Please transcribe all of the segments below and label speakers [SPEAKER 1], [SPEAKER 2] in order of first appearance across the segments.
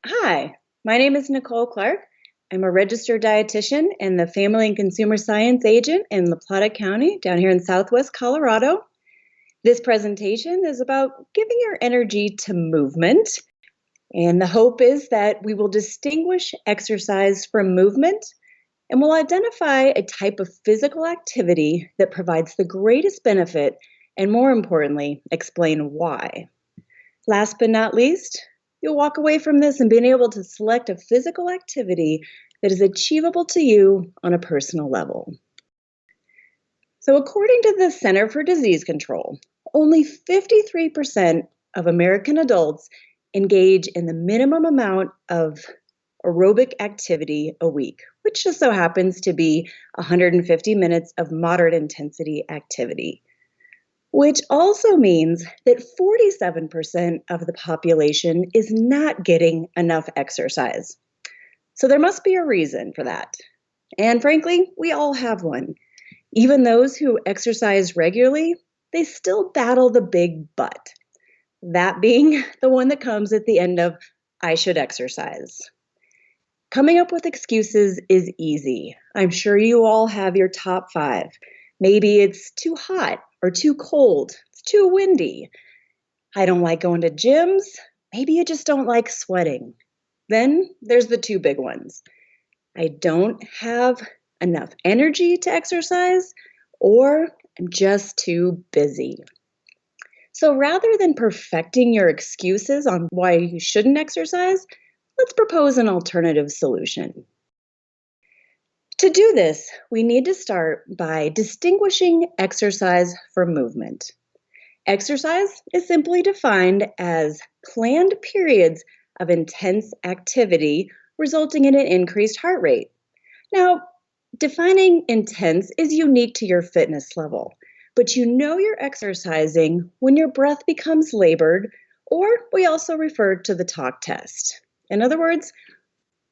[SPEAKER 1] Hi, my name is Nicole Clark. I'm a registered dietitian and the Family and Consumer Science Agent in La Plata County down here in Southwest Colorado. This presentation is about giving your energy to movement, and the hope is that we will distinguish exercise from movement and will identify a type of physical activity that provides the greatest benefit and, more importantly, explain why. Last but not least, you'll walk away from this and being able to select a physical activity that is achievable to you on a personal level. So, according to the Center for Disease Control, only 53% of American adults engage in the minimum amount of aerobic activity a week, which just so happens to be 150 minutes of moderate intensity activity, which also means that 47% of the population is not getting enough exercise. So there must be a reason for that. And frankly, we all have one. Even those who exercise regularly, they still battle the big but. That being the one that comes at the end of, I should exercise. Coming up with excuses is easy. I'm sure you all have your top 5. Maybe it's too hot or too cold. It's too windy. I don't like going to gyms. Maybe you just don't like sweating. Then there's the 2 big ones. I don't have enough energy to exercise, or I'm just too busy. So rather than perfecting your excuses on why you shouldn't exercise, let's propose an alternative solution. To do this, we need to start by distinguishing exercise from movement. Exercise is simply defined as planned periods of intense activity resulting in an increased heart rate. Now, defining intense is unique to your fitness level, but you know you're exercising when your breath becomes labored, or we also refer to the talk test. In other words,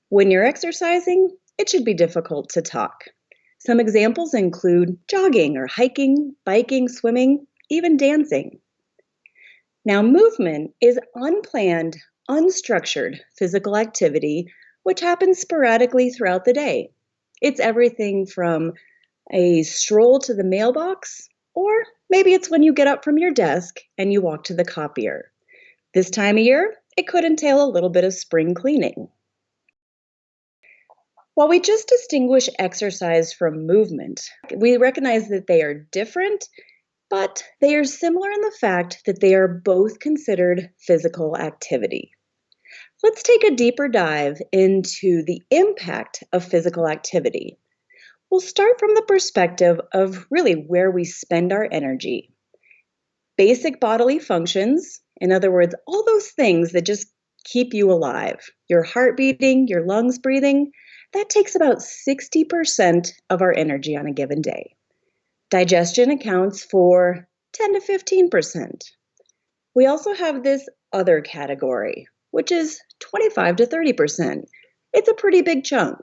[SPEAKER 1] when you're exercising, it should be difficult to talk. Some examples include jogging or hiking, biking, swimming, even dancing. Now, movement is unplanned, unstructured physical activity which happens sporadically throughout the day. It's everything from a stroll to the mailbox, or maybe it's when you get up from your desk and you walk to the copier. This time of year, it could entail a little bit of spring cleaning. While we just distinguish exercise from movement, we recognize that they are different, but they are similar in the fact that they are both considered physical activity. Let's take a deeper dive into the impact of physical activity. We'll start from the perspective of really where we spend our energy. Basic bodily functions, in other words, all those things that just keep you alive, your heart beating, your lungs breathing, that takes about 60% of our energy on a given day. Digestion accounts for 10 to 15%. We also have this other category, which is 25 to 30%. It's a pretty big chunk.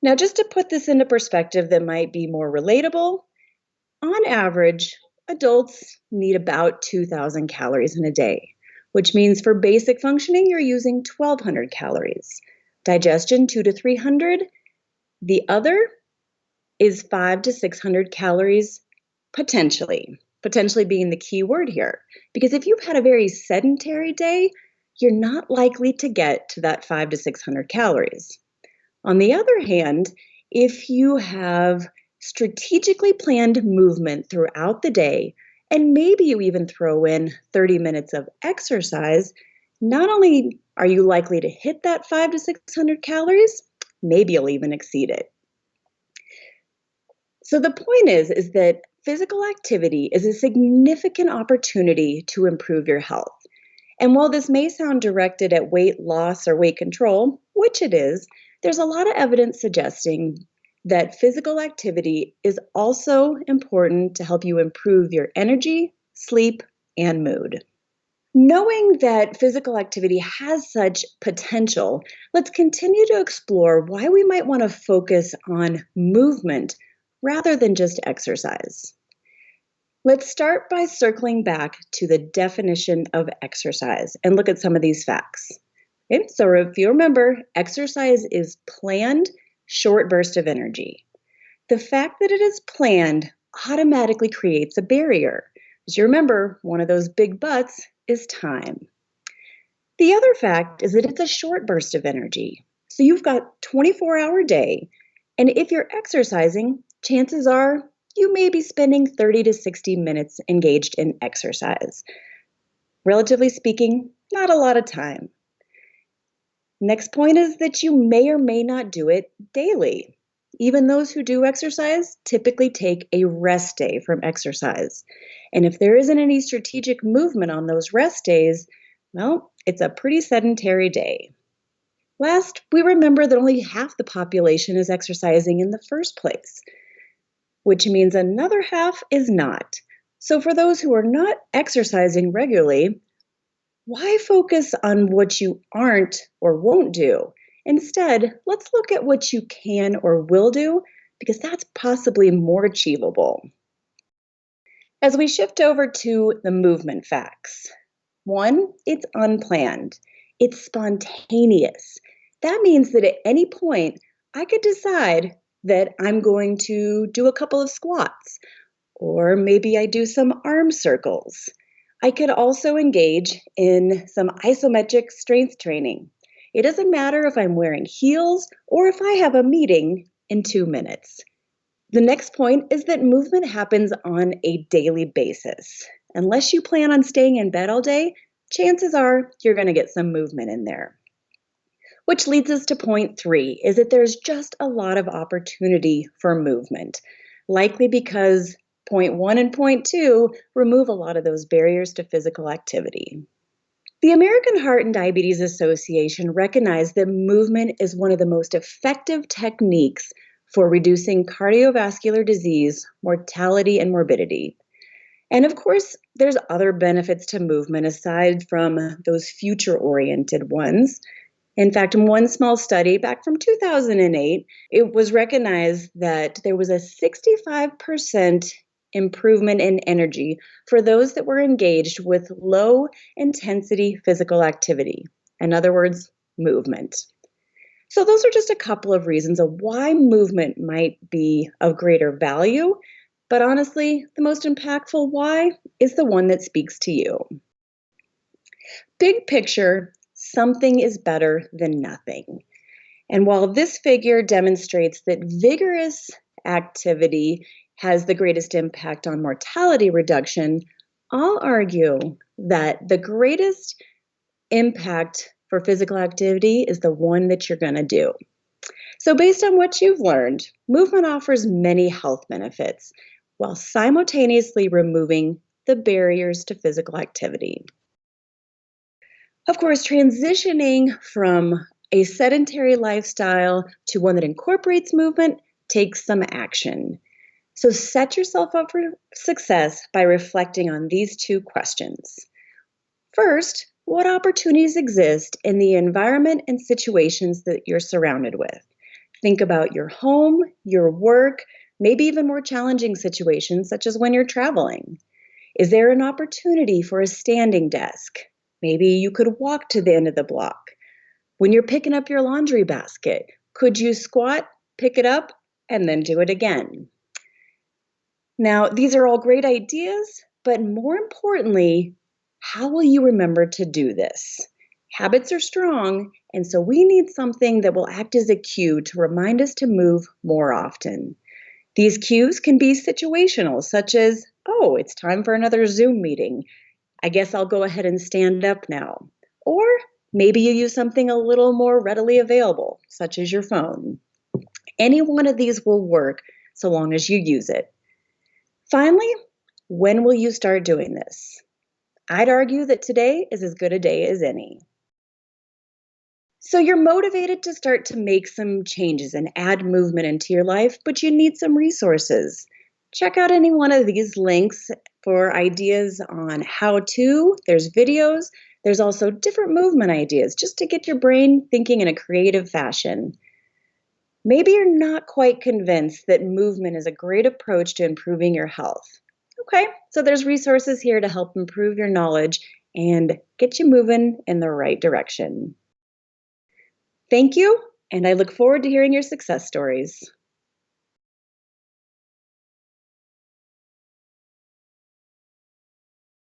[SPEAKER 1] Now, just to put this into perspective that might be more relatable, on average, adults need about 2,000 calories in a day, which means for basic functioning, you're using 1,200 calories. Digestion, 200 to 300. The other is 500 to 600 calories potentially. Potentially being the key word here. Because if you've had a very sedentary day, you're not likely to get to that 500 to 600 calories. On the other hand, if you have strategically planned movement throughout the day, and maybe you even throw in 30 minutes of exercise, not only are you likely to hit that 500 to 600 calories, maybe you'll even exceed it. So the point is that physical activity is a significant opportunity to improve your health. And while this may sound directed at weight loss or weight control, which it is, there's a lot of evidence suggesting that physical activity is also important to help you improve your energy, sleep, and mood. Knowing that physical activity has such potential, let's continue to explore why we might want to focus on movement rather than just exercise. Let's start by circling back to the definition of exercise and look at some of these facts. Okay, so if you remember, exercise is planned, short burst of energy. The fact that it is planned automatically creates a barrier. As you remember, one of those big buts is time. The other fact is that it's a short burst of energy. So you've got 24-hour day, and if you're exercising, chances are you may be spending 30 to 60 minutes engaged in exercise. Relatively speaking, not a lot of time. Next point is that you may or may not do it daily. Even those who do exercise typically take a rest day from exercise. And if there isn't any strategic movement on those rest days, well, it's a pretty sedentary day. Last, we remember that only half the population is exercising in the first place, which means another half is not. So for those who are not exercising regularly, why focus on what you aren't or won't do? Instead, let's look at what you can or will do because that's possibly more achievable. As we shift over to the movement facts, one, it's unplanned, it's spontaneous. That means that at any point, I could decide that I'm going to do a couple of squats, or maybe I do some arm circles. I could also engage in some isometric strength training. It doesn't matter if I'm wearing heels or if I have a meeting in 2 minutes. The next point is that movement happens on a daily basis. Unless you plan on staying in bed all day, chances are you're going to get some movement in there. Which leads us to point 3, is that there's just a lot of opportunity for movement, likely because point 1 and point 2 remove a lot of those barriers to physical activity. The American Heart and Diabetes Association recognized that movement is one of the most effective techniques for reducing cardiovascular disease, mortality, and morbidity. And of course, there's other benefits to movement aside from those future-oriented ones. In fact, in one small study back from 2008, it was recognized that there was a 65% improvement in energy for those that were engaged with low intensity physical activity. In other words, movement. So, those are just a couple of reasons of why movement might be of greater value. But honestly, the most impactful why is the one that speaks to you. Big picture, something is better than nothing. And while this figure demonstrates that vigorous activity has the greatest impact on mortality reduction, I'll argue that the greatest impact for physical activity is the one that you're going to do. So, based on what you've learned, movement offers many health benefits while simultaneously removing the barriers to physical activity. Of course, transitioning from a sedentary lifestyle to one that incorporates movement takes some action. So set yourself up for success by reflecting on these 2 questions. First, what opportunities exist in the environment and situations that you're surrounded with? Think about your home, your work, maybe even more challenging situations such as when you're traveling. Is there an opportunity for a standing desk? Maybe you could walk to the end of the block. When you're picking up your laundry basket, could you squat, pick it up, and then do it again? Now, these are all great ideas, but more importantly, how will you remember to do this? Habits are strong, and so we need something that will act as a cue to remind us to move more often. These cues can be situational, such as, oh, it's time for another Zoom meeting. I guess I'll go ahead and stand up now. Or maybe you use something a little more readily available, such as your phone. Any one of these will work so long as you use it. Finally, when will you start doing this? I'd argue that today is as good a day as any. So you're motivated to start to make some changes and add movement into your life, but you need some resources. Check out any one of these links for ideas on how to. There's videos. There's also different movement ideas just to get your brain thinking in a creative fashion. Maybe you're not quite convinced that movement is a great approach to improving your health. Okay, so there's resources here to help improve your knowledge and get you moving in the right direction. Thank you, and I look forward to hearing your success stories.